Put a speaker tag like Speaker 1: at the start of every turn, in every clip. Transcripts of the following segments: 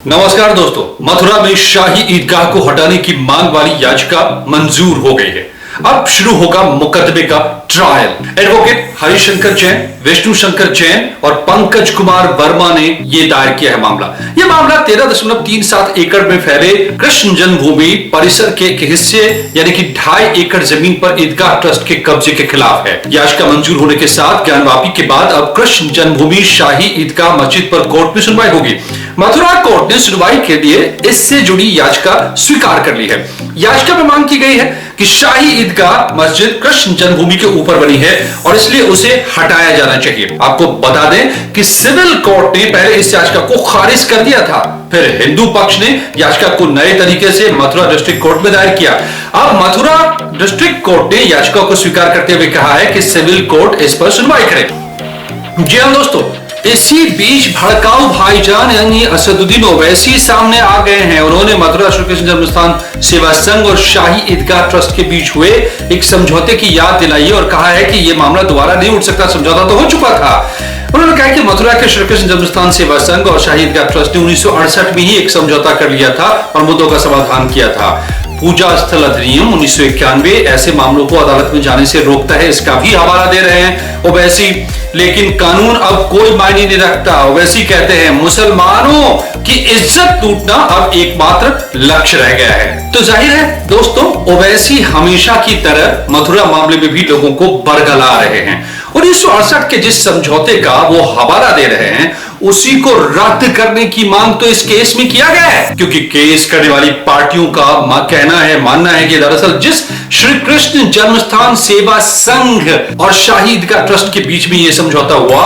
Speaker 1: नमस्कार दोस्तों, मथुरा में शाही ईदगाह को हटाने की मांग वाली याचिका मंजूर हो गई है। अब शुरू होगा मुकदमे का ट्रायल। एडवोकेट हरिशंकर जैन, विष्णु शंकर जैन और पंकज कुमार वर्मा ने यह दायर किया है मामला। यह मामला 13.37 एकड़ में फैले कृष्ण जन्मभूमि परिसर के एक हिस्से यानी कि 2.5 एकड़ जमीन पर ईदगाह ट्रस्ट के कब्जे के खिलाफ है। याचिका मंजूर होने के साथ ज्ञानवापी के बाद अब कृष्ण जन्मभूमि शाही ईदगाह मस्जिद पर कोर्ट में सुनवाई होगी। मथुरा कोर्ट ने सुनवाई के लिए इससे जुड़ी याचिका स्वीकार कर ली है। याचिका में मांग की गई है कि शाही ईदगाह मस्जिद कृष्ण जन्मभूमि के ऊपर बनी है और इसलिए उसे हटाया जाना चाहिए। आपको बता दें कि सिविल कोर्ट ने पहले इस याचिका को खारिज कर दिया था, फिर हिंदू पक्ष ने याचिका को नए तरीके से मथुरा डिस्ट्रिक्ट कोर्ट में दायर किया। अब मथुरा डिस्ट्रिक्ट कोर्ट ने याचिका को स्वीकार करते हुए कहा है कि सिविल कोर्ट इस पर सुनवाई करे। जी हां दोस्तों, इसी बीच भड़काऊ भाईजान यानी असदुद्दीन ओवैसी सामने आ गए हैं। उन्होंने मथुरा श्री कृष्ण जन्मस्थान सेवा संघ और शाही ईदगाह ट्रस्ट के बीच हुए एक समझौते की याद दिलाई और कहा है कि यह मामला दोबारा नहीं उठ सकता, समझौता तो हो चुका था। उन्होंने कहा कि मथुरा के श्री कृष्ण जन्मस्थान सेवा संघ और शाही ईदगाह ट्रस्ट ने 1968 में ही एक समझौता कर लिया था और मुद्दों का समाधान किया था। पूजा स्थल अधिनियम 1991 ऐसे मामलों को अदालत में जाने से रोकता है, इसका भी हवाला दे रहे हैं ओवैसी। लेकिन कानून अब कोई मायने नहीं रखता। ओवैसी कहते हैं मुसलमानों की इज्जत टूटना अब एकमात्र लक्ष्य रह गया है। तो जाहिर है दोस्तों, ओवैसी हमेशा की तरह मथुरा मामले में भी लोगों को बरगला रहे हैं। 1968 के जिस समझौते का वो हवाला दे रहे हैं उसी को रद्द करने की मांग तो इस केस में किया गया है, क्योंकि केस करने वाली पार्टियों का मानना है कि दरअसल जिस श्री कृष्ण जन्मस्थान सेवा संघ और शाही ईदगाह ट्रस्ट के बीच में यह समझौता हुआ,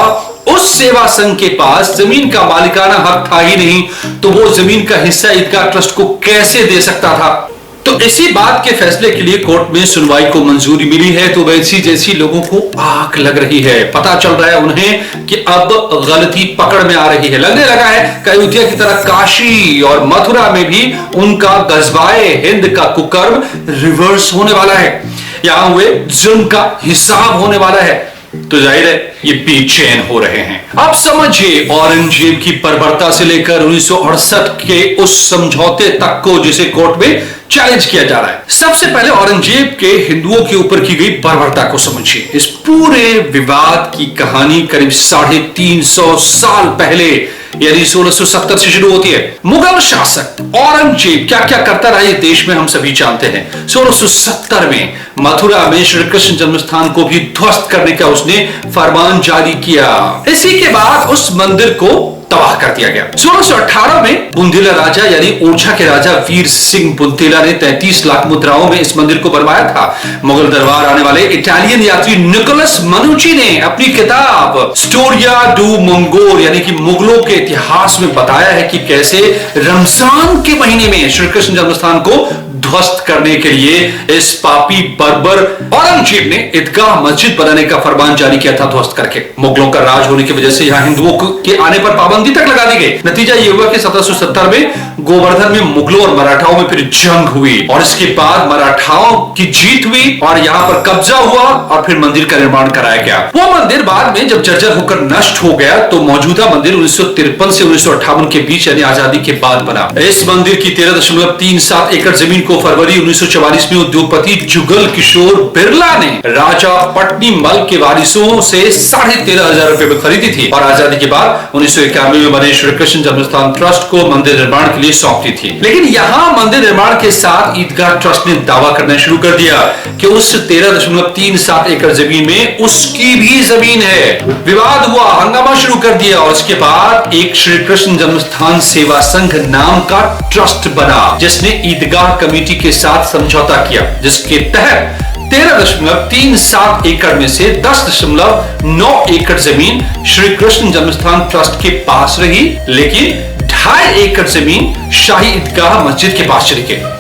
Speaker 1: उस सेवा संघ के पास जमीन का मालिकाना हक था ही नहीं, तो वो जमीन का हिस्सा ईदगाह ट्रस्ट को कैसे दे सकता था। तो इसी बात के फैसले के लिए कोर्ट में सुनवाई को मंजूरी मिली है। तो वैसी जैसी लोगों को आग लग रही है, पता चल रहा है उन्हें कि अब गलती पकड़ में आ रही है। लगने लगा है कि अयोध्या की तरह काशी और मथुरा में भी उनका गजवाए हिंद का कुकर्म रिवर्स होने वाला है। यहां हुए जुल्म का हिसाब होने वाला है। तो जाहिर है ये बेचैन हो रहे हैं। अब समझिए औरंगजेब की बर्बरता से लेकर 1968 के उस समझौते तक को जिसे कोर्ट में चैलेंज किया जा रहा है। सबसे पहले औरंगजेब के हिंदुओं के ऊपर की गई बर्बरता को समझिए। इस पूरे विवाद की कहानी करीब 350 साल पहले यानी 1670 से शुरू होती है। मुगल शासक औरंगजेब क्या क्या करता रहा ये देश में हम सभी जानते हैं। 1670 में मथुरा में श्री कृष्ण जन्मस्थान को भी ध्वस्त करने का उसने फरमान जारी किया। इसी के बाद उस मंदिर को तबाह कर दिया गया। 1618 में बुंदेला राजा यानी ओरछा के राजा वीर सिंह बुंदेला ने 33 लाख मुद्राओं में इस मंदिर को बनवाया था। मुगल दरबार आने वाले इटालियन यात्री निकोलस मनुची ने अपनी किताब स्टोरिया डू मंगोर यानी कि मुगलों के इतिहास में बताया है कि कैसे रमजान के महीने में श्री कृष्ण जन्मस्थान को ध्वस्त करने के लिए इस पापी बर्बर औरंगजेब ने ईदगाह मस्जिद बनाने का फरमान जारी किया था ध्वस्त करके। मुगलों का राज होने की वजह से यहां हिंदुओं के आने पर पाबंदी तक लगा दी गई। नतीजा यह हुआ कि 1770 में गोवर्धन में मुगलों और मराठाओं में फिर जंग हुई और इसके बाद मराठाओं की जीत हुई और यहां पर कब्जा हुआ और फिर मंदिर का निर्माण कराया गया। वो मंदिर बाद में जब जर्जर होकर नष्ट हो गया तो मौजूदा मंदिर 1953 से 1958 के बीच यानी आजादी के बाद बना। इस मंदिर की 13.37 एकड़ जमीन को फरवरी 1944 में उद्योगपति जुगल किशोर बिरला ने राजा पटनी मल के वारिसों से 13,500 रुपए में खरीदी थी और आजादी के बाद 1991 में बने श्री कृष्ण जन्मस्थान ट्रस्ट को मंदिर निर्माण के लिए सौंप दी थी। लेकिन यहां मंदिर निर्माण के साथ ईदगाह ट्रस्ट ने दावा करना शुरू कर दिया कि उस 13.37 एकड़ जमीन में उसकी भी जमीन है। विवाद हुआ, हंगामा शुरू कर दिया और उसके बाद एक श्री कृष्ण जन्मस्थान सेवा संघ नाम का ट्रस्ट बना जिसने ईदगाह कमेटी के साथ समझौता किया, जिसके तहत 13.37 एकड़ में से 10.9 एकड़ जमीन श्री कृष्ण जन्मस्थान ट्रस्ट के पास रही, लेकिन 2.5 एकड़ जमीन शाही ईदगाह मस्जिद के पास चली गई।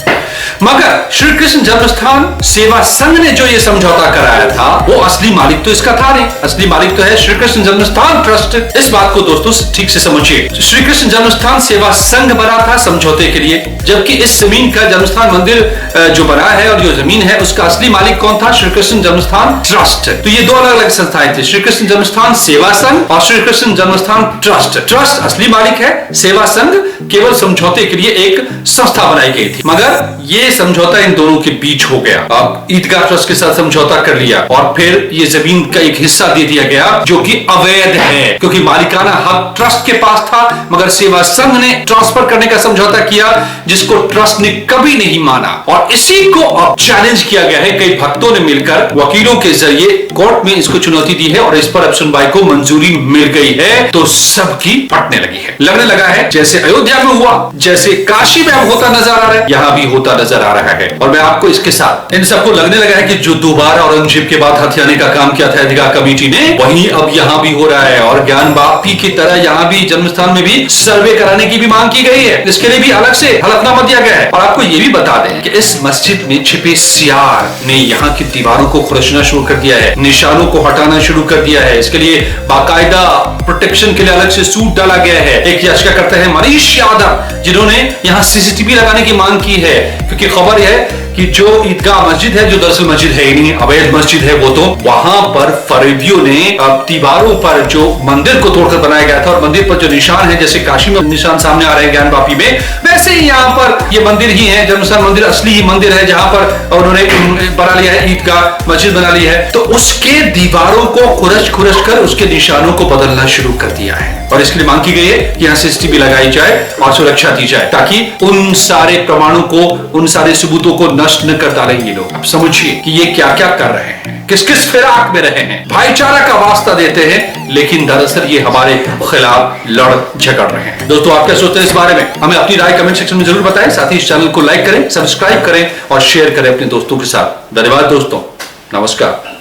Speaker 1: मगर श्री कृष्ण जन्मस्थान सेवा संघ ने जो ये समझौता कराया था वो असली मालिक तो इसका था नहीं। असली मालिक तो है श्री कृष्ण जन्मस्थान ट्रस्ट। इस बात को दोस्तों ठीक से समझिए। श्री कृष्ण जन्मस्थान सेवा संघ बना था समझौते के लिए, जबकि इस जमीन का जन्मस्थान मंदिर जो बना है और जो जमीन है उसका असली मालिक कौन था? श्री कृष्ण जन्मस्थान ट्रस्ट। तो ये दो अलग अलग संस्थाएं थी, श्री कृष्ण जन्मस्थान सेवा संघ और श्री कृष्ण जन्मस्थान ट्रस्ट। ट्रस्ट असली मालिक है, सेवा संघ केवल समझौते के लिए एक संस्था बनाई गई थी। मगर ये समझौता इन दोनों के बीच हो गया। अब ईदगाह ट्रस्ट के साथ समझौता कर लिया और फिर ये जमीन का एक हिस्सा दे दिया गया जो कि अवैध है, क्योंकि मालिकाना हक ट्रस्ट के पास था, मगर सेवा संघ ने ट्रांसफर करने का समझौता किया जिसको ट्रस्ट ने कभी नहीं माना। और इसी को अब चैलेंज किया गया है। कई भक्तों ने मिलकर वकीलों के जरिए कोर्ट में इसको चुनौती दी है और इस पर अब सुनवाई को मंजूरी मिल गई है। तो सबकी फटने लगी है, लगने लगा है जैसे अयोध्या में हुआ, जैसे काशी में होता नजर आ रहा है, यहां भी होता नजर आ रहा है। और मैं आपको इसके साथ इन सबको लगने लगा है कि जो दोबारा औरंगजेब के बाद हथियाने का काम किया था ईदगाह कमेटी ने, वही अब यहां भी हो रहा है। और ज्ञान बापी की तरह यहां भी जन्मस्थान में भी सर्वे कराने की भी मांग की गई है। इसके लिए भी अलग से हलफनामा दिया गया है। और आपको यह भी बता दें कि इस मस्जिद में छिपे सियार ने यहाँ की दीवारों को खुरचना शुरू कर दिया है, निशानों को हटाना शुरू कर दिया है। इसके लिए बाकायदा प्रोटेक्शन के लिए अलग से सूट डाला गया है। एक याचिका करते हैं मनीष यादव, जिन्होंने यहाँ सीसीटीवी लगाने की मांग की है, क्योंकि खबर है कि जो ईदगाह मस्जिद है, जो दरअसल मस्जिद है ही नहीं, अवैध मस्जिद है वो, तो वहां पर फरेबियों ने दीवारों पर जो मंदिर को तोड़कर बनाया गया था और मंदिर पर जो निशान है, जैसे काशी में निशान सामने आ रहे हैं ज्ञानवापी में, वैसे ही यहाँ पर ये मंदिर ही है। जन्मस्थान मंदिर असली ही मंदिर है जहां पर उन्होंने बना लिया है, ईदगाह मस्जिद बना ली है। तो उसके दीवारों को खुरच कर उसके निशानों को बदलना शुरू कर दिया है। और इसके लिए मांग की गई है कि यहाँ सीसीटीवी लगाई जाए और सुरक्षा दी जाए, ताकि उन सारे प्रमाणों को, उन सारे सबूतों को नष्ट न कर डालें ये लोग। अब समझिए कि ये क्या क्या कर रहे हैं, किस किस फिराक में रहे हैं, भाईचारा का वास्ता देते हैं, लेकिन दरअसल ये हमारे खिलाफ लड़ झगड़ रहे हैं। दोस्तों आप क्या सोचते हैं इस बारे में? हमें अपनी राय कमेंट सेक्शन में जरूर बताएं। साथ ही इस चैनल को लाइक करें, सब्सक्राइब करें और शेयर करें अपने दोस्तों के साथ। धन्यवाद दोस्तों, नमस्कार।